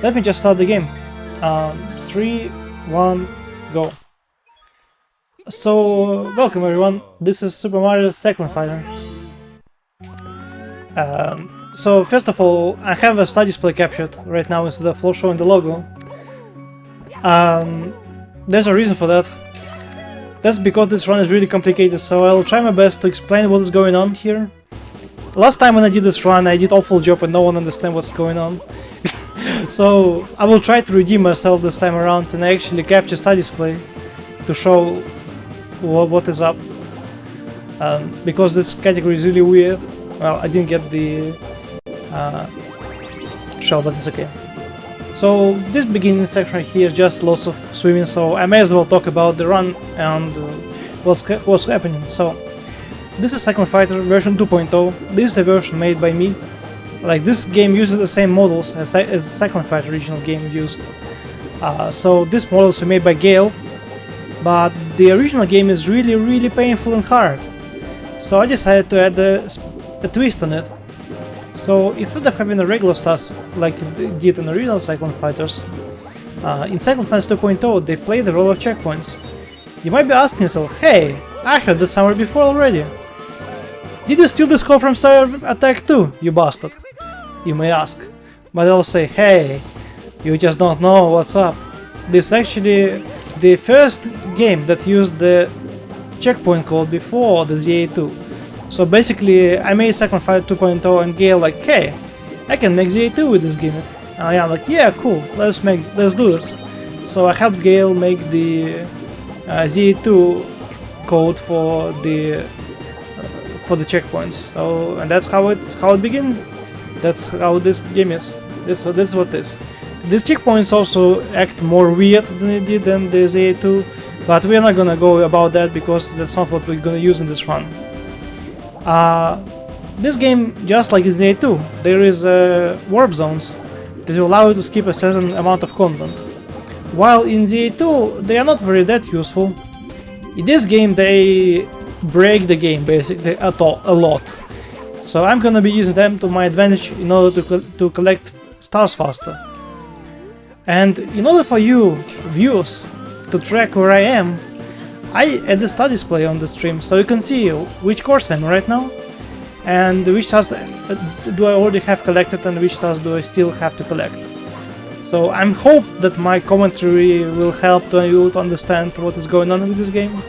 let me just start the game. 3, 1, go. So, welcome everyone, this is Super Mario Cyclone Fighter. So first of all, I have a star display captured right now instead of showing the logo. There's a reason for that. That's because this run is really complicated, so I'll try my best to explain what is going on here. Last time when I did this run, I did awful job and no one understands what's going on. So I will try to redeem myself this time around and actually capture star display to show what is up. Because this category is really weird. Well, I didn't get the show, but it's okay. So this beginning section right here is just lots of swimming, so I may as well talk about the run and what's happening. So this is Cyclone Fighter version 2.0. This is a version made by me. Like, this game uses the same models as Cyclone Fighter original game used. So these models were made by Gale, but the original game is really painful and hard. So I decided to add a twist on it. So instead of having the regular stars like they did in the original Cyclone Fighters, in Cyclone Fighters 2.0 they play the role of checkpoints. You might be asking yourself, hey, I heard this somewhere before already. Did you steal this code from Star Attack 2, you bastard? You may ask. But I'll say, hey, you just don't know what's up. This is actually the first game that used the checkpoint code before the ZA2. So basically, I made Cyclone Fighter 2.0 and Gale like, hey, I can make ZA2 with this gimmick. And I'm like, yeah, cool, let's do this. So I helped Gale make the ZA2 code for the checkpoints. So, and that's how it began. That's how this game is. This is what it is. These checkpoints also act more weird than it did in the ZA2, but we're not gonna go about that because that's not what we're gonna use in this run. This game, just like in ZA2, there is warp zones that will allow you to skip a certain amount of content. While in ZA2 they are not very that useful. In this game they break the game basically a lot. So I'm gonna be using them to my advantage in order to collect stars faster. And in order for you viewers to track where I am, I add the star display on the stream so you can see which course I'm right now and which stars do I already have collected and which stars do I still have to collect. So I hope that my commentary will help you to understand what is going on with this game.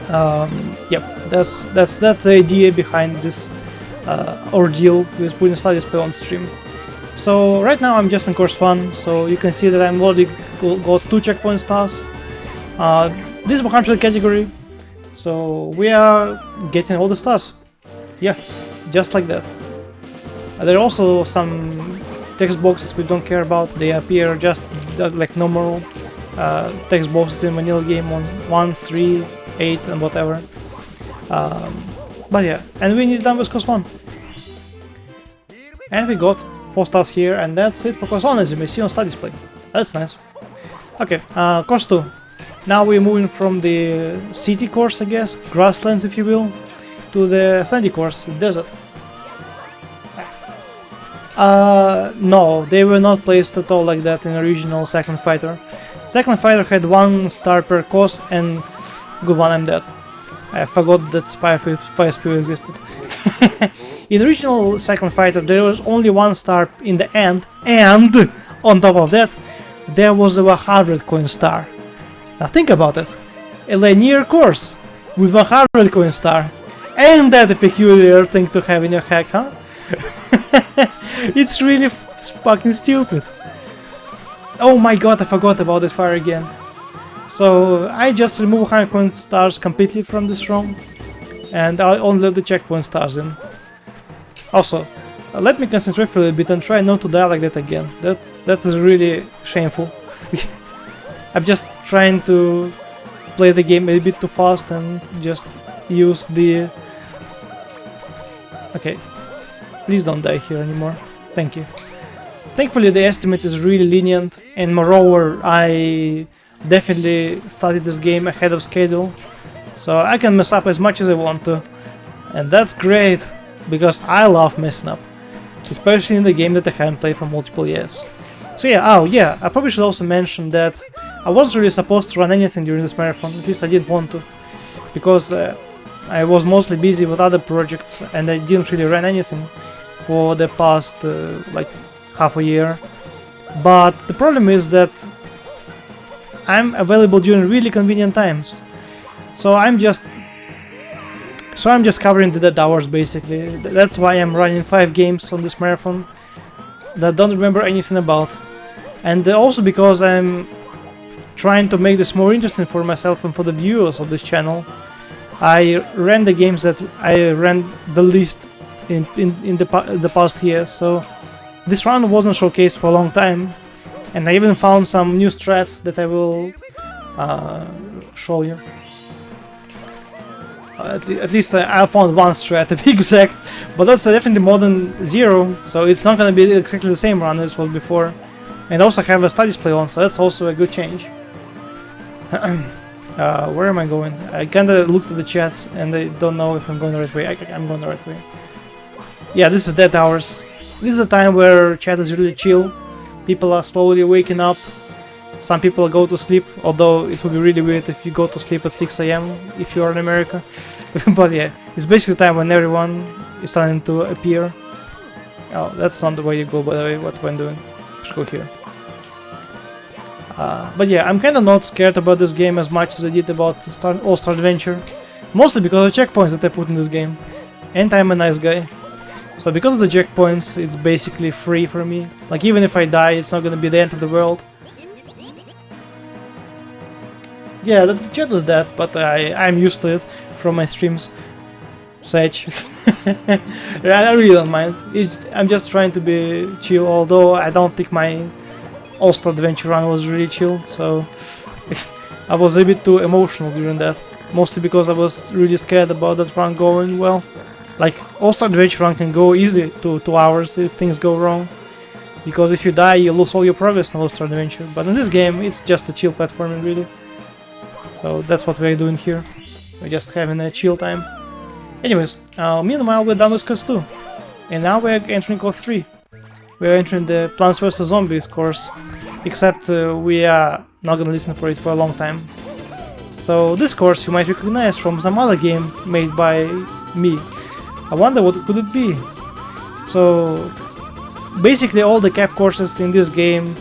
Yep, that's the idea behind this ordeal with putting star display on stream. So right now I'm just in course 1, so you can see that I'm already got 2 checkpoint stars. This is 100 category, so we are getting all the stars. Yeah, just like that. There are also some text boxes we don't care about. They appear just like normal text boxes in vanilla game on 1, 3, 8 and whatever. But yeah, and we need done with course 1. And we got 4 stars here, and that's it for course 1 as you may see on star display. That's nice. Okay, course 2. Now we're moving from the city course, I guess, grasslands if you will, to the sandy course, desert. No, they were not placed at all like that in original Cyclone Fighter. Cyclone Fighter had 1 star per course, and good one, I'm dead. I forgot that fire spear existed. In original Cyclone Fighter there was only 1 star in the end, and on top of that there was a 100 coin star. Now think about it, a linear course with 100 coin star. Ain't that a peculiar thing to have in your hack, huh? It's really fucking stupid. Oh my god, I forgot about this fire again. So I just remove 100 coin stars completely from this ROM, and I only let the checkpoint stars in. Also, let me concentrate for a little bit and try not to die like that again. That is really shameful. I'm just trying to play the game a bit too fast and just use the... Okay, please don't die here anymore. Thank you. Thankfully the estimate is really lenient, and moreover I definitely started this game ahead of schedule, so I can mess up as much as I want to. And that's great, because I love messing up, especially in the game that I haven't played for multiple years. So yeah, oh yeah, I probably should also mention that I wasn't really supposed to run anything during this marathon, at least I didn't want to, because I was mostly busy with other projects and I didn't really run anything for the past like half a year. But the problem is that I'm available during really convenient times, so I'm just covering the dead hours basically. That's why I'm running 5 games on this marathon that I don't remember anything about, and also because I'm trying to make this more interesting for myself and for the viewers of this channel. I ran the games that I ran the least in the past years, so this run wasn't showcased for a long time, and I even found some new strats that I will show you. At least I found one strat to be exact, but that's definitely more than 0, so it's not gonna be exactly the same run as was before. And also have a studies play on, so that's also a good change. Where am I going? I kinda looked at the chat and I don't know if I'm going the right way. I'm going the right way. Yeah, this is dead hours. This is a time where chat is really chill. People are slowly waking up. Some people go to sleep, although it would be really weird if you go to sleep at 6 AM if you are in America. But yeah, it's basically the time when everyone is starting to appear. Oh, that's not the way you go, by the way, what I'm doing. Let's go here. But yeah, I'm kinda not scared about this game as much as I did about All-Star Adventure. Mostly because of the checkpoints that I put in this game. And I'm a nice guy. So because of the checkpoints, it's basically free for me. Like even if I die, it's not gonna be the end of the world. Yeah, the chat is dead, but I'm used to it from my streams. Such. I really don't mind. I'm just trying to be chill, although I don't think my All-Star Adventure run was really chill, so I was a bit too emotional during that. Mostly because I was really scared about that run going well. Like, All-Star Adventure run can go easily to 2 hours if things go wrong. Because if you die, you lose all your progress in All-Star Adventure. But in this game, it's just a chill platforming, really. So that's what we're doing here. We're just having a chill time. Anyways, meanwhile we're done with course 2. And now we're entering course 3. We're entering the Plants vs Zombies course. Except we are not gonna listen for it for a long time. So this course you might recognize from some other game made by me. I wonder what could it be. So basically all the cap courses in this game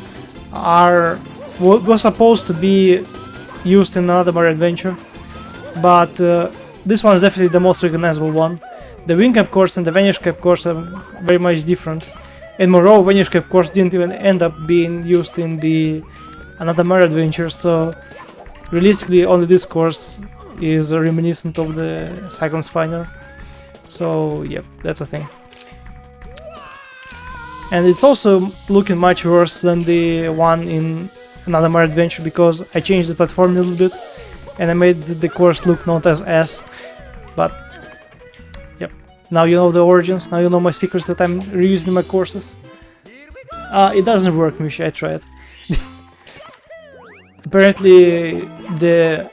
were supposed to be used in another Mario adventure, but this one is definitely the most recognizable one. The Wing Cap course and the Vanish Cap course are very much different, and moreover, Vanish Cap course didn't even end up being used in the another Mario adventure, so realistically only this course is reminiscent of the Cyclone Spiner. So yep, that's a thing. And it's also looking much worse than the one in another Mario adventure because I changed the platform a little bit and I made the course look not as S. But yep, now you know the origins, now you know my secrets that I'm reusing my courses. It doesn't work, Misha, I tried. Apparently the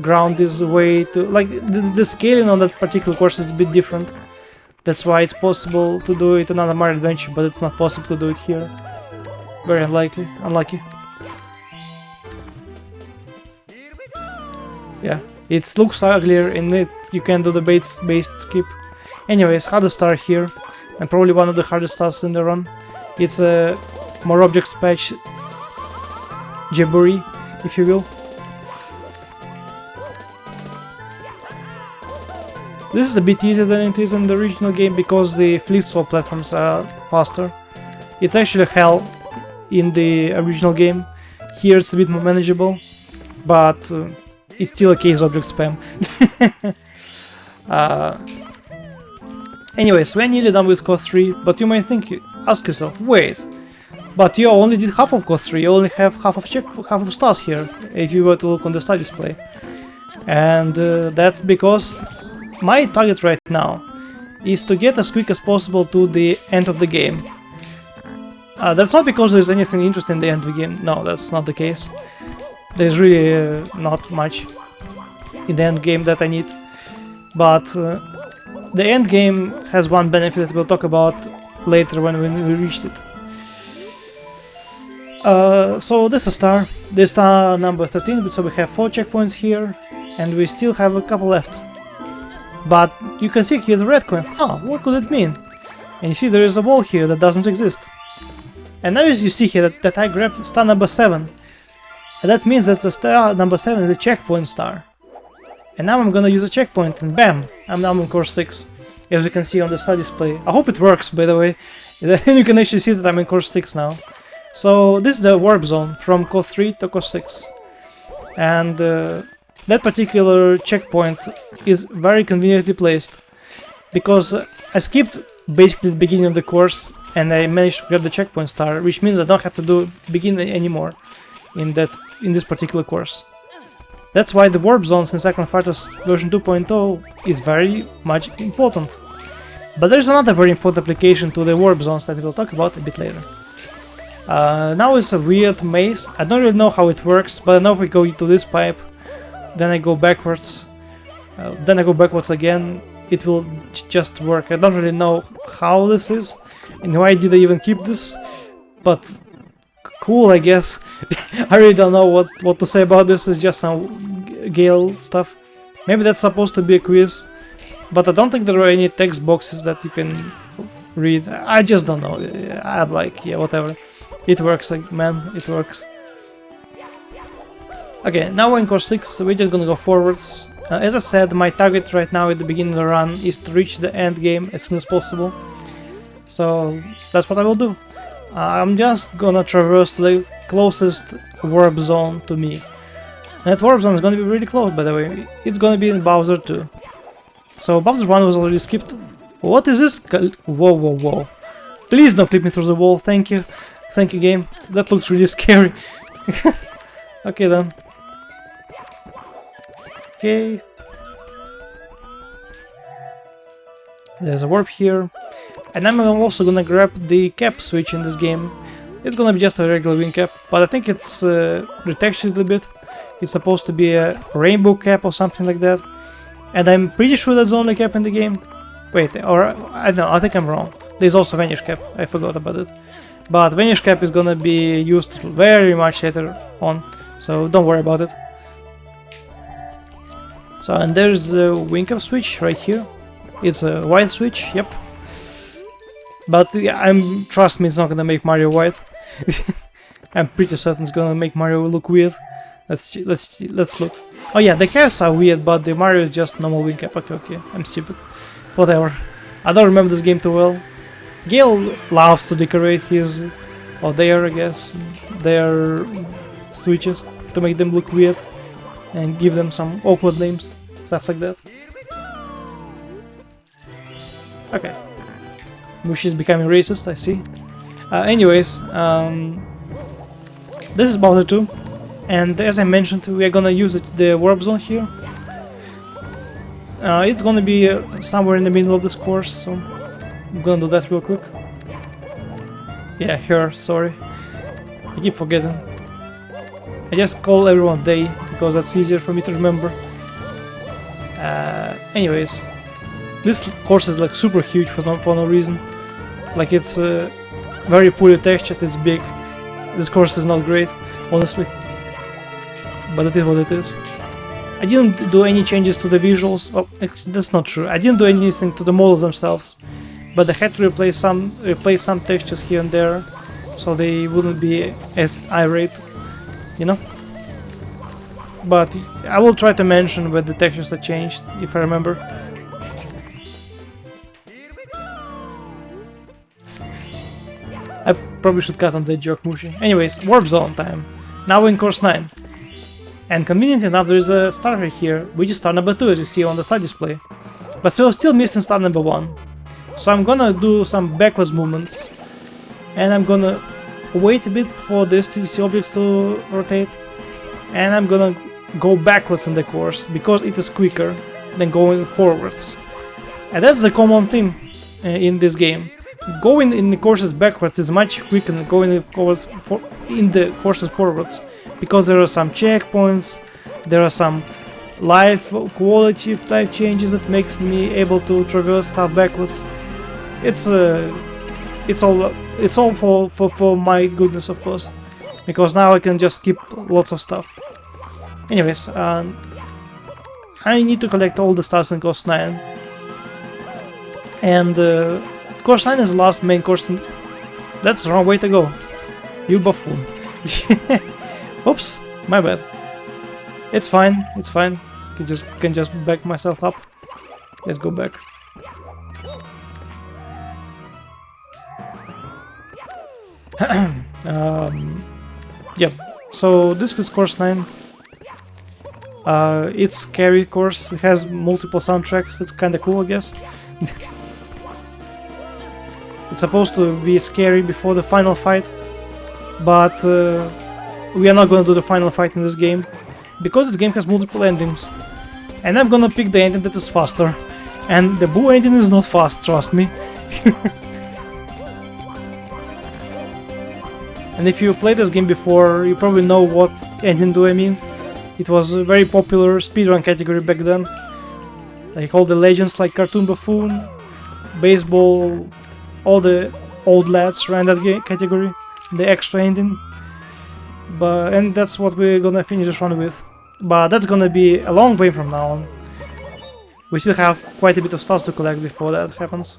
ground is way too... like the scaling on that particular course is a bit different. That's why it's possible to do it in another Mario adventure, but it's not possible to do it here. Very unlikely, unlucky. Yeah, it looks uglier and you can do the based skip. Anyways, hardest star here, and probably one of the hardest stars in the run. It's a more objects patch Jaburi, if you will. This is a bit easier than it is in the original game because the flip swap platforms are faster. It's actually hell in the original game. Here it's a bit more manageable, but it's still a case object spam. Anyways, we're nearly done with course 3, but you might ask yourself, wait, but you only did half of course 3, you only have half of stars here, if you were to look on the star display. And that's because my target right now is to get as quick as possible to the end of the game. That's not because there's anything interesting in the end of the game, no, that's not the case. There's really not much in the end game that I need, but the end game has one benefit that we'll talk about later when we reached it. So this is a star. This star number 13, so we have 4 checkpoints here, and we still have a couple left. But you can see here's a red coin. Huh, what could it mean? And you see there is a wall here that doesn't exist. And now you see here that I grabbed star number 7. And that means that the star number 7 is a checkpoint star. And now I'm gonna use a checkpoint and bam! I'm now on course 6. As you can see on the star display. I hope it works, by the way. You can actually see that I'm in course 6 now. So this is the warp zone from course 3 to course 6. And that particular checkpoint is very conveniently placed. Because I skipped basically the beginning of the course and I managed to grab the checkpoint star, which means I don't have to begin anymore in this particular course. That's why the warp zones in Cyclone Fighters version 2.0 is very much important. But there's another very important application to the warp zones that we'll talk about a bit later. Now it's a weird maze. I don't really know how it works, but I know if we go to this pipe, then I go backwards, then I go backwards again, it will just work. I don't really know how this is, and why did I even keep this, but cool, I guess. I really don't know what to say about this. It's just some Gale stuff. Maybe that's supposed to be a quiz, but I don't think there are any text boxes that you can read. I just don't know. I'm like, yeah, whatever. It works, like, man, it works. Okay, now we're in course 6, so we're just gonna go forwards. As I said, my target right now at the beginning of the run is to reach the end game as soon as possible. So that's what I will do. I'm just gonna traverse the closest warp zone to me. And that warp zone is gonna be really close, by the way. It's gonna be in Bowser 2. So Bowser 1 was already skipped. What is this? Whoa, whoa, whoa. Please don't clip me through the wall, thank you. Thank you, game. That looks really scary. Okay, then. Okay. There's a warp here. And I'm also gonna grab the cap switch in this game. It's gonna be just a regular wing cap, but I think it's retextured a little bit. It's supposed to be a rainbow cap or something like that. And I'm pretty sure that's the only cap in the game. Wait, or I don't know, I think I'm wrong. There's also vanish cap, I forgot about it. But vanish cap is gonna be used very much later on, so don't worry about it. So, and there's a wing cap switch right here. It's a white switch, yep. But yeah, trust me, it's not gonna make Mario white. I'm pretty certain it's gonna make Mario look weird. Let's look. Oh yeah, the hairs are weird, but the Mario is just normal wing cap. Okay, I'm stupid. Whatever. I don't remember this game too well. Gale loves to decorate his, or their, I guess, their switches to make them look weird and give them some awkward names, stuff like that. Okay. Mushi is becoming racist, I see. Anyways, this is Bowser 2, and as I mentioned, we are gonna use the warp zone here. It's gonna be somewhere in the middle of this course, so I'm gonna do that real quick. Yeah, her, sorry. I keep forgetting. I just call everyone they, because that's easier for me to remember. Anyways, this course is like super huge for no reason. Like, it's very poorly textured, it's big. This course is not great, honestly. But it is what it is. I didn't do any changes to the visuals. Well, that's not true. I didn't do anything to the models themselves. But I had to replace some textures here and there, so they wouldn't be as irate, you know? But I will try to mention where the textures are changed, if I remember. I probably should cut on that joke, Mushi. Anyways, warp zone time. Now we're in course 9. And conveniently enough, there is a star right here, which is star number 2, as you see on the star display. But we're still missing star number 1. So I'm gonna do some backwards movements, and I'm gonna wait a bit for the STDC objects to rotate, and I'm gonna go backwards in the course, because it is quicker than going forwards. And that's the common theme in this game. Going in the courses backwards is much quicker than going in the courses forwards, because there are some checkpoints, there are some life quality type changes that makes me able to traverse stuff backwards. It's all for my goodness, of course. because now I can just skip lots of stuff. Anyways, I need to collect all the stars in course 9. And course 9 is the last main course. That's the wrong way to go. You buffoon. Oops, my bad. It's fine, it's fine. Can just back myself up. Let's go back. Yep. So this is course 9. It's scary course. It has multiple soundtracks. It's kind of cool, I guess. It's supposed to be scary before the final fight, but we are not gonna do the final fight in this game because this game has multiple endings, and I'm gonna pick the ending that is faster. And the Boo ending is not fast, trust me. And if you played this game before, you probably know what ending do I mean. It was a very popular speedrun category back then. Like all the legends like Cartoon Buffoon, Baseball, all the old lads ran that category, the extra ending. And that's what we're gonna finish this run with. But that's gonna be a long way from now on. We still have quite a bit of stars to collect before that happens.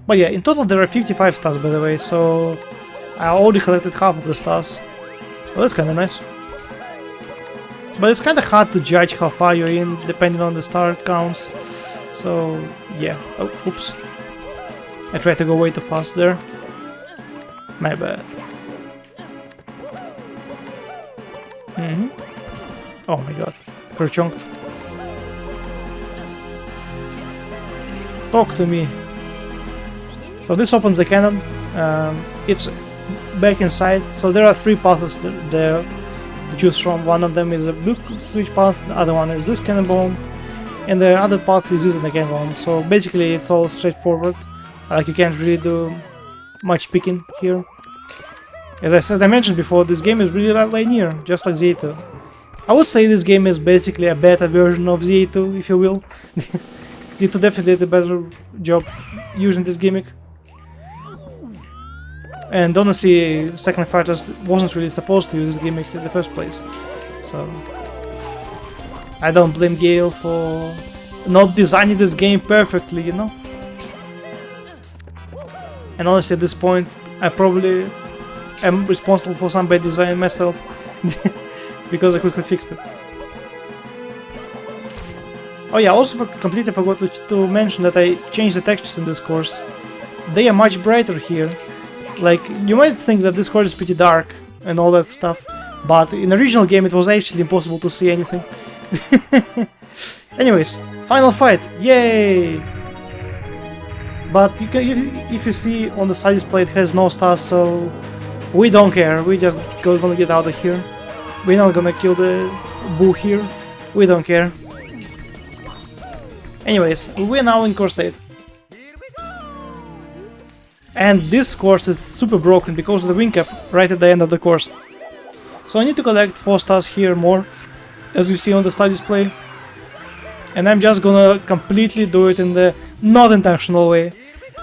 But yeah, in total there are 55 stars, by the way, so I already collected half of the stars. Well, that's kinda nice. But it's kinda hard to judge how far you're in, depending on the star counts. So, yeah. Oh, oops. I tried to go way too fast there. My bad. Oh my god. Kerchunked. Talk to me. So this opens the cannon. It's back inside. So there are 3 paths there to choose from. One of them is a blue switch path, the other one is this cannonball, and the other path is using the cannonball. So basically it's all straightforward. Like you can't really do much picking here. As I mentioned before, this game is really linear, just like Z2. I would say this game is basically a beta version of Z2, if you will. Z2 definitely did a better job using this gimmick. And honestly, Cyclone Fighters wasn't really supposed to use this gimmick in the first place. So I don't blame Gale for not designing this game perfectly, you know? And honestly, at this point, I probably am responsible for some bad design myself. Because I quickly fixed it. Oh yeah, also completely forgot to mention that I changed the textures in this course. They are much brighter here. Like, you might think that this course is pretty dark and all that stuff, but in the original game it was actually impossible to see anything. Anyways, final fight, yay! But you can, if you see on the side display, it has no stars, so we don't care. We just gonna get out of here. We're not gonna kill the Boo here. We don't care. Anyways, we're now in course 8. And this course is super broken because of the wing cap right at the end of the course. So I need to collect 4 stars here more, as you see on the slide display. And I'm just gonna completely do it in the not intentional way.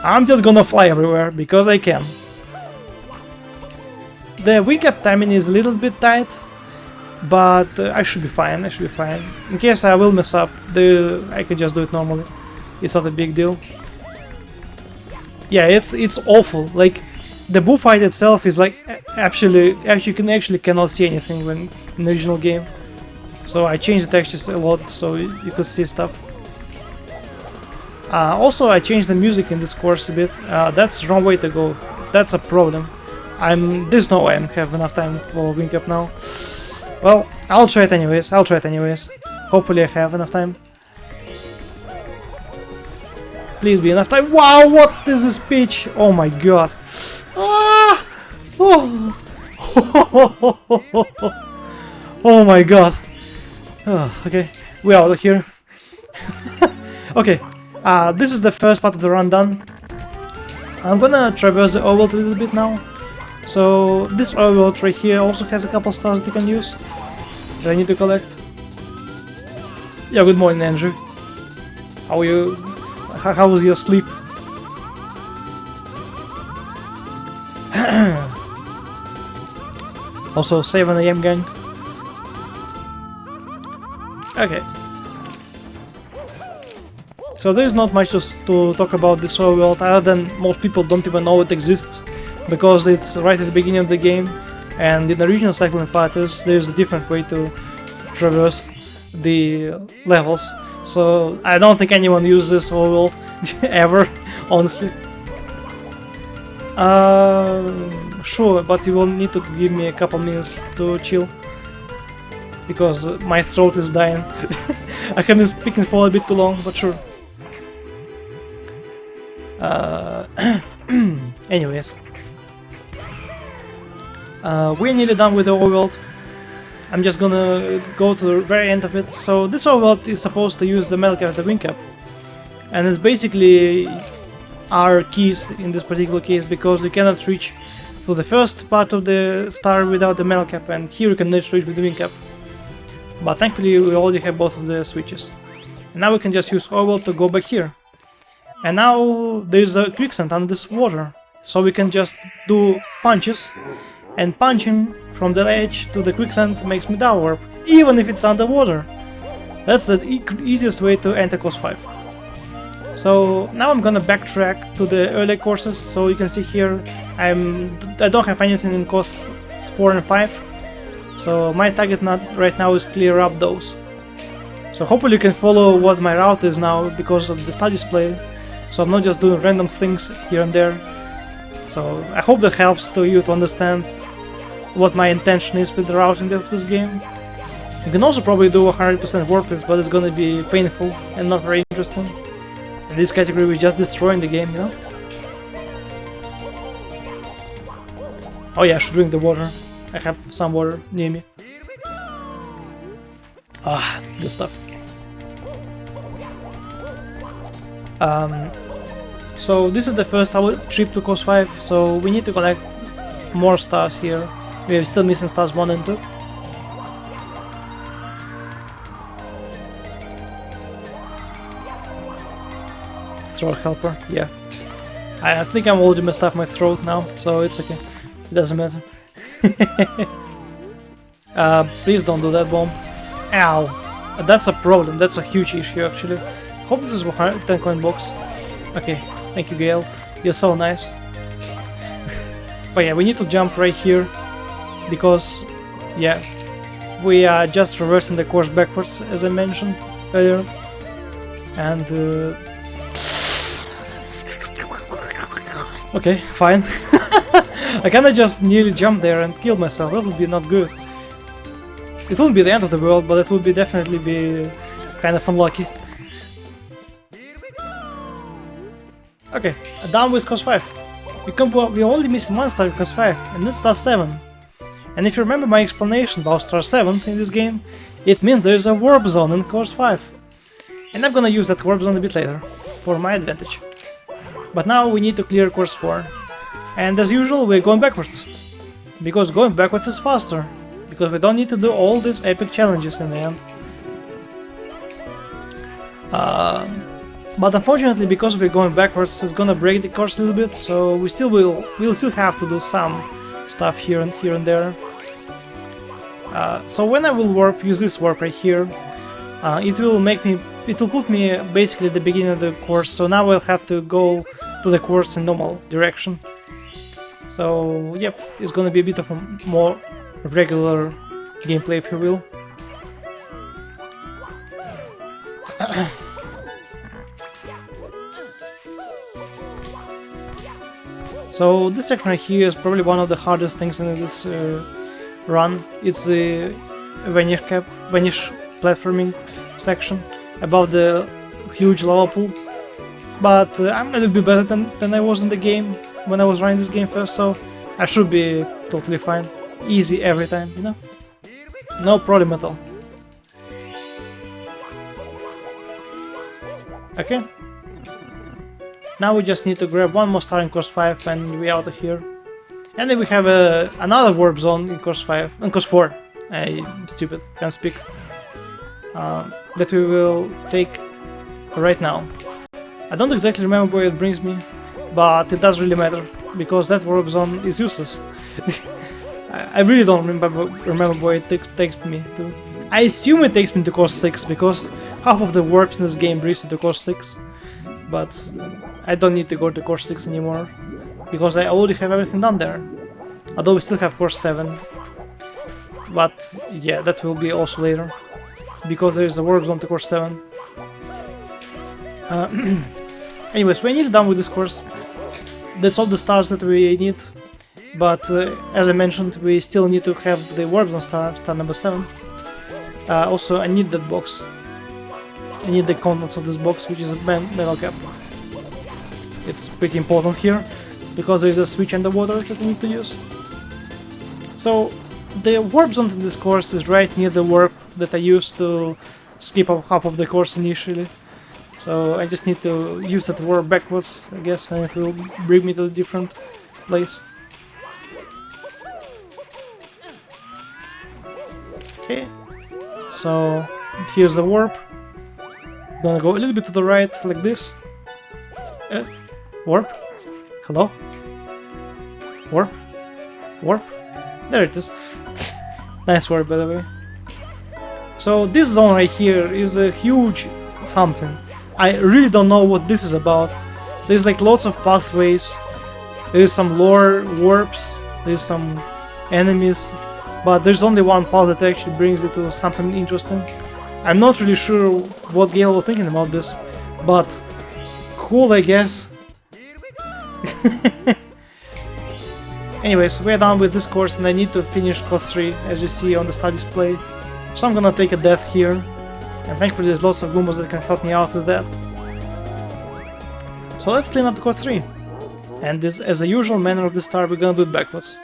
I'm just gonna fly everywhere, because I can. The wing cap timing is a little bit tight, but I should be fine, In case I will mess up, I can just do it normally. It's not a big deal. Yeah, it's awful. Like, the Boo fight itself is like actually cannot see anything when in the original game. So I changed the textures a lot so you could see stuff. Also, I changed the music in this course a bit. That's the wrong way to go. That's a problem. There's no way I have enough time for wing up now. Well, I'll try it anyways. Hopefully I have enough time. Please be enough time. Wow, what is this pitch? Oh my god. Ah! Oh. Oh my god. Oh, okay, we're out of here. Okay, this is the first part of the run done. I'm gonna traverse the overworld a little bit now. So this overworld right here also has a couple stars that you can use that I need to collect. Yeah, good morning, Andrew. How are you? How was your sleep? Also 7 AM gang. Okay. So there's not much to talk about this overworld other than most people don't even know it exists because it's right at the beginning of the game, and in the original Cyclone fighters there's a different way to traverse the levels. So I don't think anyone uses this overworld ever, honestly. Sure, but you will need to give me a couple minutes to chill because my throat is dying. I have been speaking for a bit too long, but sure. Anyways, we're nearly done with the overworld. I'm just gonna go to the very end of it. So this overworld is supposed to use the metal cap and the wing cap, and it's basically our keys in this particular case because we cannot reach through the first part of the star without the metal cap, and here we can reach with the wing cap. But thankfully we already have both of the switches, and now we can just use overworld to go back here. And now there's a quicksand under this water, so we can just do punches, and punching from the edge to the quicksand makes me down warp, even if it's underwater. That's the easiest way to enter course 5. So now I'm gonna backtrack to the early courses, so you can see here I don't have anything in course 4 and 5, so my target right now is clear up those. So hopefully you can follow what my route is now because of the star display. So I'm not just doing random things here and there. So I hope that helps to you to understand what my intention is with the routing of this game. You can also probably do 100% warpless, but it's gonna be painful and not very interesting. In this category we're just destroying the game, you know? Oh yeah, I should drink the water. I have some water near me. Ah, good stuff. So this is the first trip to course 5, so we need to collect more stars here. We are still missing stars 1 and 2. Throat helper, yeah. I think I'm already messed up my throat now, so it's okay. It doesn't matter. Please don't do that, bomb. Ow! That's a problem, that's a huge issue actually. Hope this is a 10 coin box. Okay, thank you Gale, you're so nice. But yeah, we need to jump right here, because, yeah, we are just reversing the course backwards, as I mentioned earlier. And, okay, fine. I kinda just nearly jumped there and killed myself, that would be not good. It wouldn't be the end of the world, but it would be definitely be kind of unlucky. Okay, down with course 5. We only missed one star in course 5, and it's star 7. And if you remember my explanation about star 7s in this game, it means there is a warp zone in course 5. And I'm gonna use that warp zone a bit later, for my advantage. But now we need to clear course 4. And as usual, we're going backwards. Because going backwards is faster. Because we don't need to do all these epic challenges in the end. But unfortunately, because we're going backwards, it's gonna break the course a little bit, so we'll still have to do some stuff here and there. So when I will warp, use this warp right here, it will put me basically at the beginning of the course, so now I'll have to go to the course in normal direction. So yep, it's gonna be a bit of a more regular gameplay, if you will. So this section right here is probably one of the hardest things in this run. It's the vanish platforming section above the huge lava pool. But I'm a little bit better than I was in the game when I was running this game first, so I should be totally fine. Easy every time, you know? No problem at all. Okay. Now we just need to grab one more star in course 5 and we're out of here. And then we have another warp zone in course 4. I'm stupid, can't speak. That we will take right now. I don't exactly remember where it brings me, but it does really matter, because that warp zone is useless. I really don't remember where it takes me to. I assume it takes me to course 6 because half of the warps in this game brings me to course 6. But I don't need to go to course 6 anymore because I already have everything done there. Although we still have course 7. But yeah, that will be also later because there is a warp zone to course 7. Anyways, we're nearly done with this course. That's all the stars that we need. But as I mentioned, we still need to have the warp zone star number 7. Also, I need that box. I need the contents of this box, which is a metal cap. It's pretty important here, because there is a switch underwater that we need to use. So, the warp zone in this course is right near the warp that I used to skip half of the course initially. So I just need to use that warp backwards, I guess, and it will bring me to a different place. Okay, so here's the warp. Gonna go a little bit to the right, like this. Warp? Hello? Warp? Warp? There it is. Nice warp, by the way. So this zone right here is a huge something. I really don't know what this is about. There's like lots of pathways. There's some lore warps. There's some enemies. But there's only one path that actually brings you to something interesting. I'm not really sure what Gale was thinking about this, but cool, I guess. Anyways, we're done with this course and I need to finish course 3, as you see on the start display. So I'm gonna take a death here, and thankfully there's lots of Goombas that can help me out with that. So let's clean up course 3. And this, as the usual manner of the star, we're gonna do it backwards.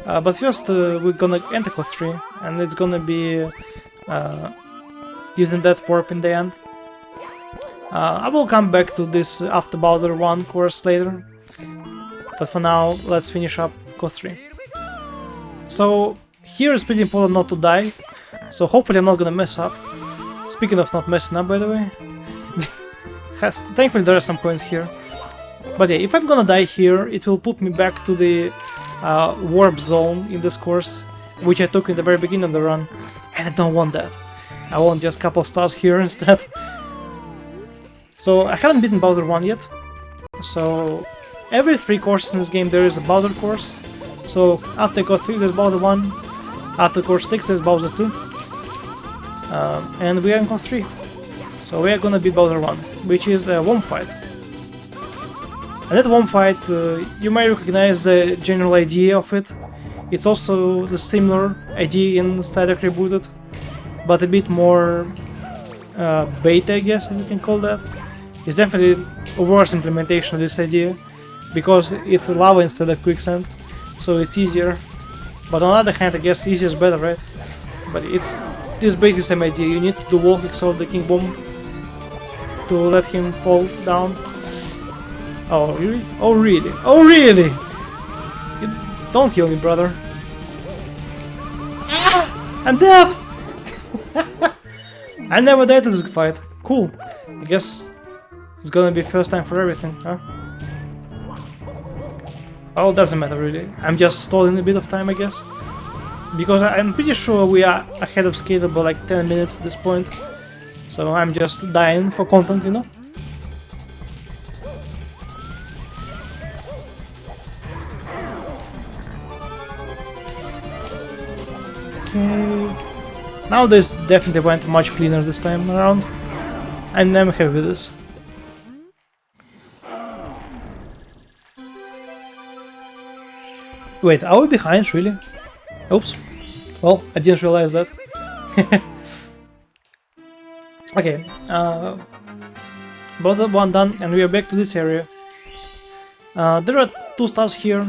But first we're gonna enter course 3, and it's gonna be using that warp in the end. I will come back to this after Bowser 1 course later, but for now let's finish up course 3. So here it's pretty important not to die, so hopefully I'm not gonna mess up. Speaking of not messing up, by the way, thankfully there are some coins here. But yeah, if I'm gonna die here, it will put me back to the warp zone in this course, which I took in the very beginning of the run, and I don't want that. I want just a couple stars here instead. So I haven't beaten Bowser 1 yet. So every 3 courses in this game there is a Bowser course. So after course 3 there's Bowser 1, after course 6 there's Bowser 2. And we are in course 3. So we are gonna beat Bowser 1, which is a worm fight. And that worm fight, you may recognize the general idea of it. It's also the similar idea in Static Rebooted, but a bit more beta, I guess, if you can call that. It's definitely a worse implementation of this idea, because it's lava instead of quicksand, so it's easier. But on the other hand, I guess easier is better, right? But it's basically the same idea. You need to do walking so the King Bomb to let him fall down. Oh really? Oh really? Oh really? Don't kill me, brother. I'm dead! I never died in this fight. Cool. I guess it's gonna be first time for everything, huh? Oh, doesn't matter really. I'm just stalling a bit of time, I guess. Because I'm pretty sure we are ahead of Skater by like 10 minutes at this point. So I'm just dying for content, you know? Okay. Now this definitely went much cleaner this time around. I'm happy with this. Wait, are we behind, really? Oops. Well, I didn't realize that. Okay, both one done, and we are back to this area. There are 2 stars here.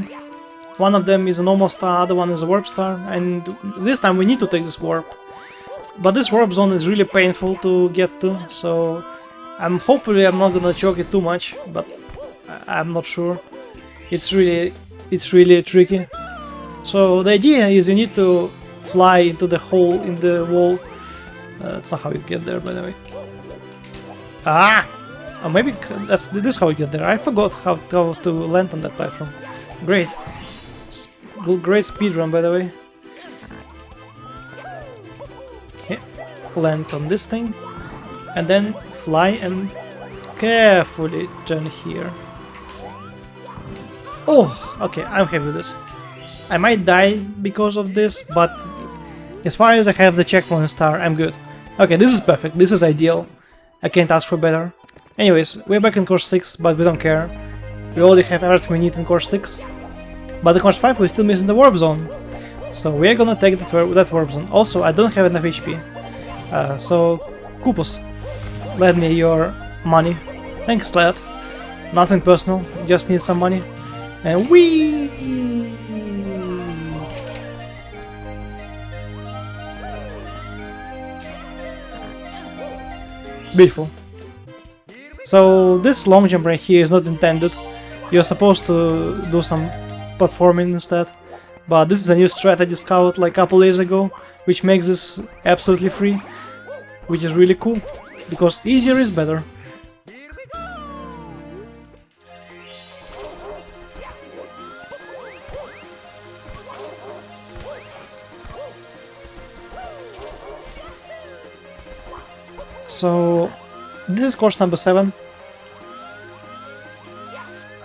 One of them is a normal star, other one is a warp star, and this time we need to take this warp. But this warp zone is really painful to get to, so hopefully I'm not gonna choke it too much, but I'm not sure. It's really tricky. So the idea is you need to fly into the hole in the wall. That's not how you get there, by the way. Ah! Oh, maybe this is how you get there. I forgot how to land on that platform. Great. great speedrun, by the way. Yeah. Land on this thing, and then fly and carefully turn here. Oh, okay, I'm happy with this. I might die because of this, but as far as I have the checkpoint star, I'm good. Okay, this is perfect, this is ideal. I can't ask for better. Anyways, we're back in course 6, but we don't care. We already have everything we need in course 6. But in course 5 we're still missing the warp zone. So we're gonna take that warp zone. Also, I don't have enough HP. So, Kupus, lend me your money. Thanks, lad. Nothing personal, just need some money. And whee! Beautiful. So this long jump right here is not intended. You're supposed to do some platforming instead. But this is a new strat I discovered like a couple days ago, which makes this absolutely free, which is really cool, because easier is better. So this is course number 7.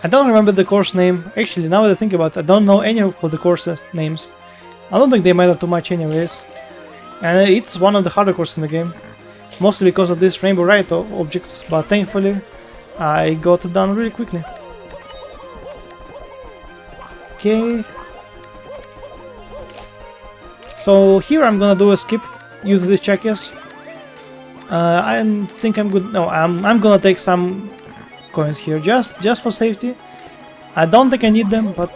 I don't remember the course name. Actually, now that I think about it, I don't know any of the course names. I don't think they matter too much anyways. And it's one of the harder courses in the game. Mostly because of these Rainbow Riot objects, but thankfully I got it done really quickly. Okay. So here I'm gonna do a skip using these checkers. I think I'm good. No, I'm gonna take some coins here just for safety. I don't think I need them, but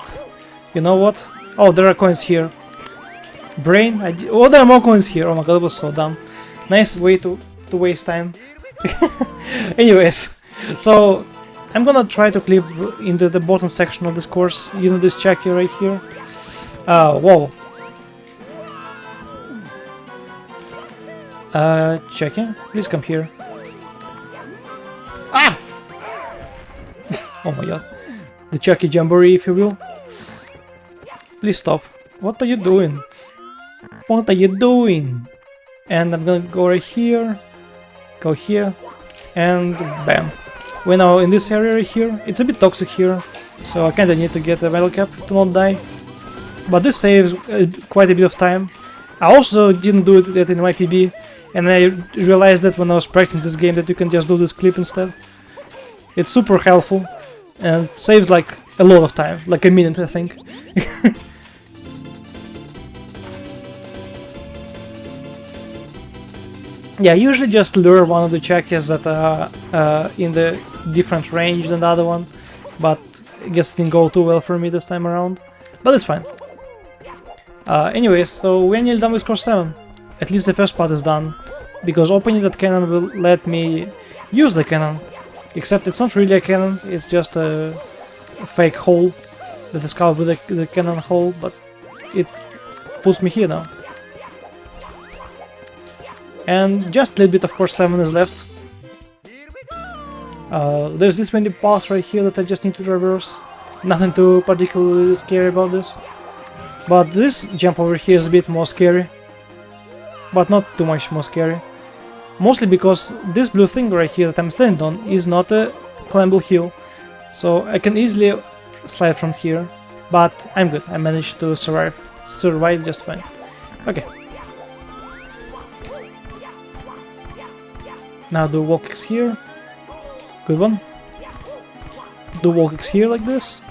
you know what? Oh, there are coins here. Brain. Oh, there are more coins here. Oh my god, that was so dumb. Nice way to waste time. Anyways, so I'm gonna try to clip into the bottom section of this course. You know, this checker right here. Whoa. Checking. Please come here. Ah! Oh my god. The Chucky Jamboree, if you will. Please stop. What are you doing? What are you doing? And I'm gonna go right here. Go here. And bam. We're now in this area right here. It's a bit toxic here, so I kinda need to get a metal cap to not die. But this saves quite a bit of time. I also didn't do it yet in my PB. And I realized that when I was practicing this game that you can just do this clip instead. It's super helpful and saves like a lot of time, like a minute I think. Yeah, I usually just lure one of the checkers that are in the different range than the other one, but I guess it didn't go too well for me this time around, but it's fine. Anyways, so we're nearly done with course 7. At least the first part is done, because opening that cannon will let me use the cannon. Except it's not really a cannon, it's just a fake hole that is covered with the cannon hole, but it puts me here now. And just a little bit of course 7 is left. There's this windy path right here that I just need to traverse. Nothing too particularly scary about this. But this jump over here is a bit more scary. But not too much more scary. Mostly because this blue thing right here that I'm standing on is not a climbable hill. So I can easily slide from here. But I'm good, I managed to survive just fine. Okay. Now do wall kicks here. Good one. Do wall kicks here like this.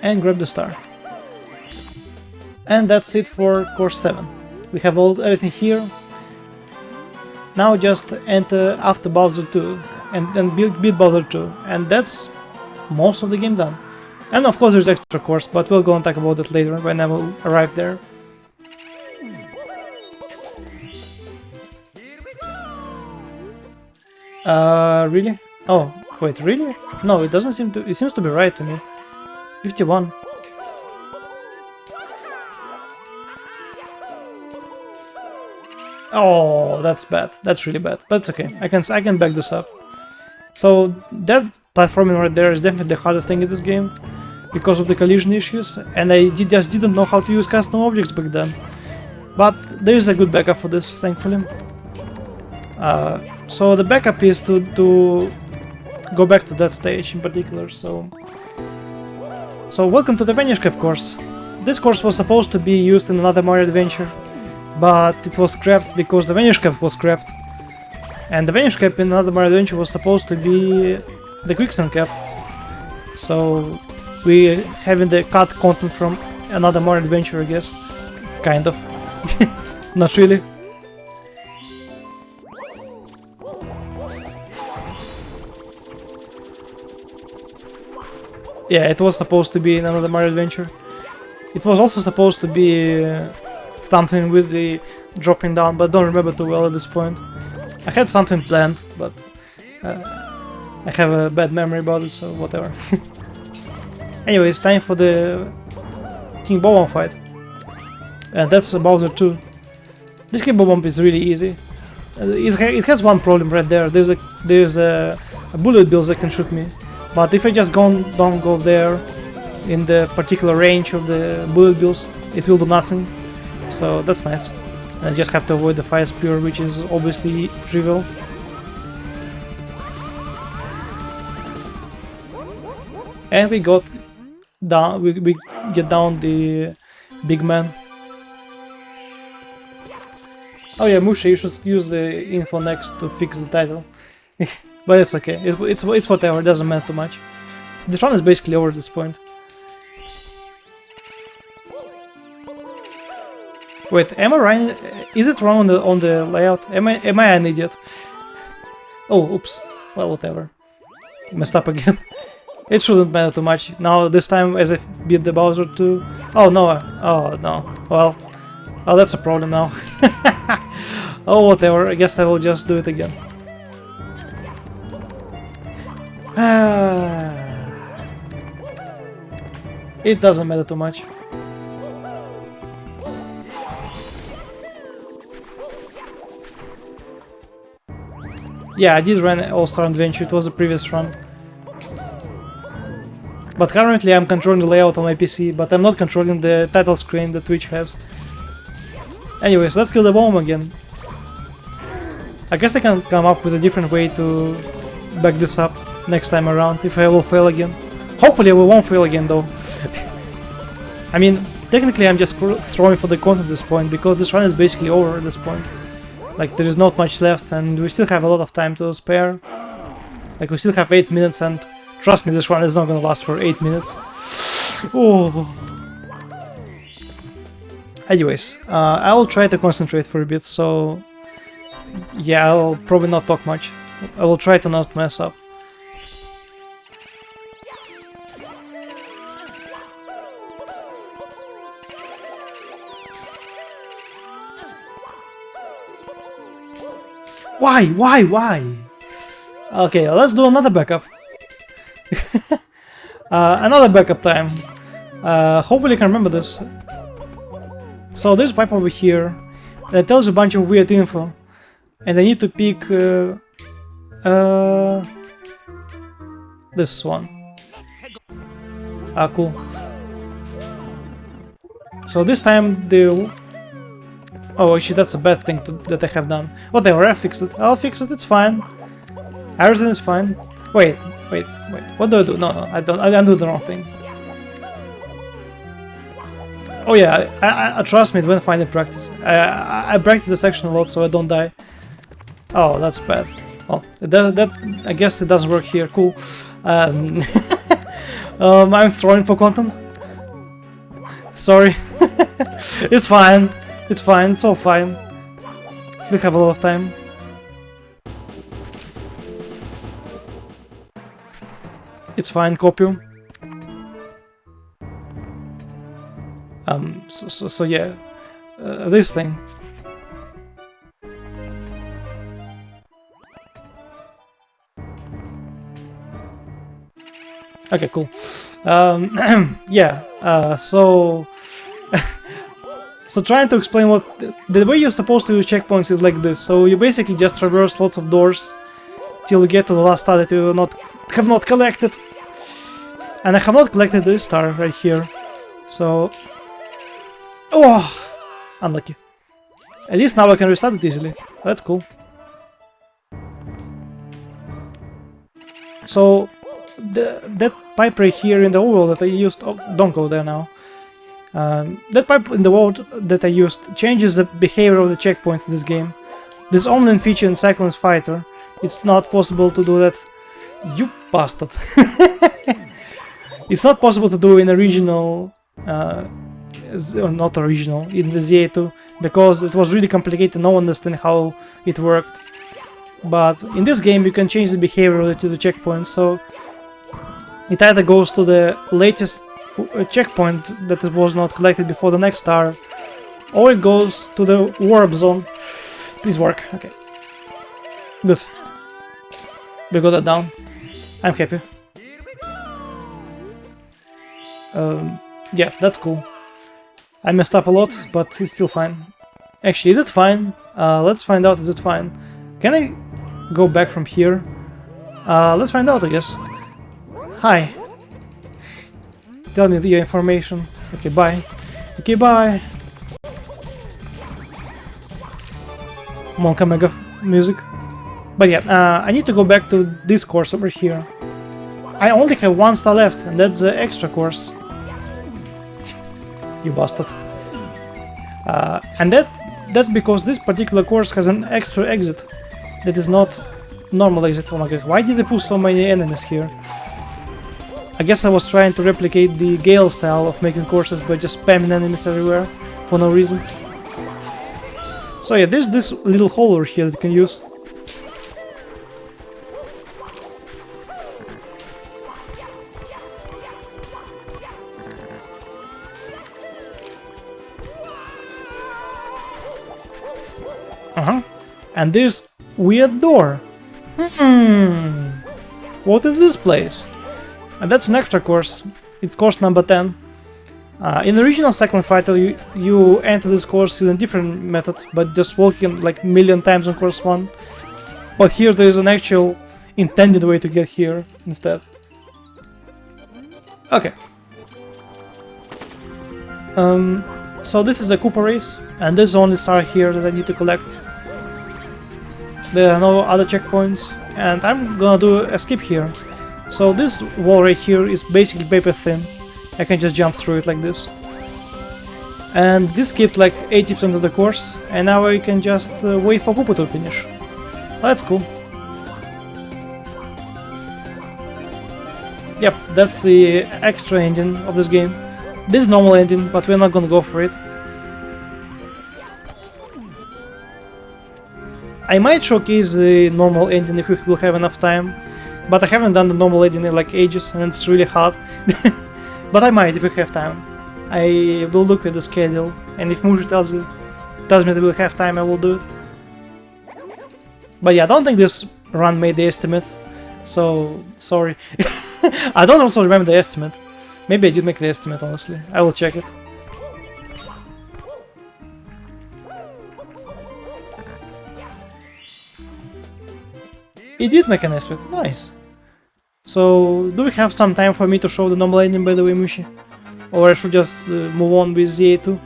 And grab the star. And that's it for course 7. We have everything here. Now just enter after Bowser 2 and beat Bowser 2, and that's most of the game done. And of course there's extra course, but we'll go and talk about it later when I will arrive there. Really? Oh, wait, really? No, it doesn't seem to. It seems to be right to me. 51. Oh, that's bad. That's really bad. But it's okay. I can back this up. So that platforming right there is definitely the hardest thing in this game. because of the collision issues, and I just didn't know how to use custom objects back then. But there is a good backup for this, thankfully. So the backup is to go back to that stage in particular. So welcome to the Vanish Cap course. This course was supposed to be used in another Mario adventure, but it was scrapped because the Vanish Cap was scrapped. And the Vanish Cap in another Mario adventure was supposed to be the Quicksand Cap. So we having the cut content from another Mario adventure, I guess. Kind of. Not really. Yeah, it was supposed to be in another Mario adventure. It was also supposed to be something with the dropping down, but don't remember too well at this point. I had something planned, but I have a bad memory about it, so whatever. Anyway, it's time for the King Bob-omb fight. And that's Bowser 2. This King Bob-omb is really easy. It has one problem right there. There's a bullet bill that can shoot me. But if I just don't go there in the particular range of the bullet bills, it will do nothing. So that's nice. I just have to avoid the fire spear, which is obviously trivial. And we got down. We get down the big man. Oh yeah, Musha, you should use the info next to fix the title. But it's okay. It's whatever. It doesn't matter too much. This run is basically over at this point. Wait, am I right? Is it wrong on the layout? Am I an idiot? Oh, oops. Well, whatever. Messed up again. It shouldn't matter too much. Now, this time, as I beat the Bowser 2... Oh, no. Oh, no. Well, that's a problem now. Oh, whatever. I guess I will just do it again. It doesn't matter too much. Yeah, I did run All-Star Adventure, it was the previous run. But currently I'm controlling the layout on my PC, but I'm not controlling the title screen that Twitch has. Anyways, let's kill the bomb again. I guess I can come up with a different way to back this up next time around, if I will fail again. Hopefully I won't fail again though. I mean, technically I'm just throwing for the content at this point, because this run is basically over at this point. Like, there is not much left, and we still have a lot of time to spare. Like, we still have 8 minutes, and trust me, this run is not gonna last for 8 minutes. Oh. Anyways, I'll try to concentrate for a bit, so... Yeah, I'll probably not talk much. I will try to not mess up. Why? Okay, let's do another backup. Another backup time. Hopefully I can remember this. So there's a pipe over here that tells you a bunch of weird info. And I need to pick this one. Ah, cool. So this time the... Oh, actually that's a bad thing that I have done. Whatever, I fixed it. I'll fix it, it's fine. Everything is fine. Wait. What do I do? No, I do the wrong thing. Oh yeah, I trust me, it went fine in practice. I practice this section a lot so I don't die. Oh, that's bad. Well, I guess it doesn't work here. Cool. I'm throwing for content. Sorry. It's fine. It's all fine. Still have a lot of time. It's fine, Copium. So yeah, this thing. Okay, cool. Yeah, so... So trying to explain what... The way you're supposed to use checkpoints is like this. So you basically just traverse lots of doors till you get to the last star that you have not collected. And I have not collected this star right here, so... Oh! Unlucky. At least now I can restart it easily. That's cool. So, that pipe right here in the world that I used... Oh, don't go there now. That pipe in the world that I used changes the behavior of the checkpoint in this game. This only in feature in Cyclone's fighter. It's not possible to do that. You bastard. It's not possible to do in original, not original, in the ZA2, because it was really complicated, no one understand how it worked. But in this game you can change the behavior to the checkpoint, so it either goes to the latest checkpoint that was not collected before the next star, or it goes to the warp zone. Please work, okay. Good. We got that down. I'm happy. Yeah, that's cool. I messed up a lot, but it's still fine. Actually, is it fine? Let's find out, is it fine? Can I go back from here? Let's find out, I guess. Hi. Tell me your information. Okay, bye. Okay, bye. Monka Mega music. But yeah, I need to go back to this course over here. I only have 1 star left, and that's the extra course. You bastard. And that's because this particular course has an extra exit that is not normal exit. Oh my god, why did they put so many enemies here? I guess I was trying to replicate the Gale style of making courses by just spamming enemies everywhere for no reason. So yeah, there's this little hole over here that you can use. And there's weird door. What is this place? And that's an extra course. It's course number 10. In the original Cyclone Fighter, you enter this course in a different method, but just walking like million times on course 1. But here there is an actual intended way to get here instead. Okay. So this is the Cooper race, and this is the only star here that I need to collect. There are no other checkpoints, and I'm gonna do a skip here. So this wall right here is basically paper thin. I can just jump through it like this. And this skipped like 80% of the course, and now I can just wait for Cooper to finish. That's cool. Yep, that's the extra ending of this game. This is normal ending, but we're not gonna go for it. I might showcase the normal ending if we will have enough time, but I haven't done the normal ending in like ages and it's really hard. But I might if we have time. I will look at the schedule, and if Mushi tells me that we'll have time, I will do it. But yeah, I don't think this run made the estimate, so sorry. I don't also remember the estimate. Maybe I did make the estimate, honestly. I will check it. It did make an estimate, nice. So, do we have some time for me to show the normal ending, by the way, Mushi? Or I should just move on with ZA2?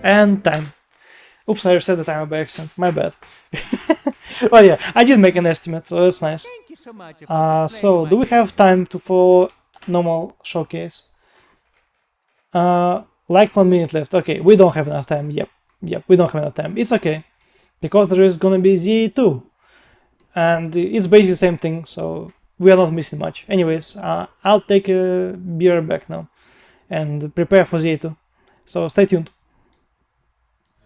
And time. Oops, I reset the timer by accident, my bad. Well yeah, I did make an estimate, so that's nice. So, do we have time for normal showcase? Like 1 minute left. Okay, we don't have enough time. Yep, we don't have enough time. It's okay, because there is gonna be ZA2, and it's basically the same thing, so we are not missing much. Anyways, I'll take a beer back now and prepare for ZA2. So stay tuned.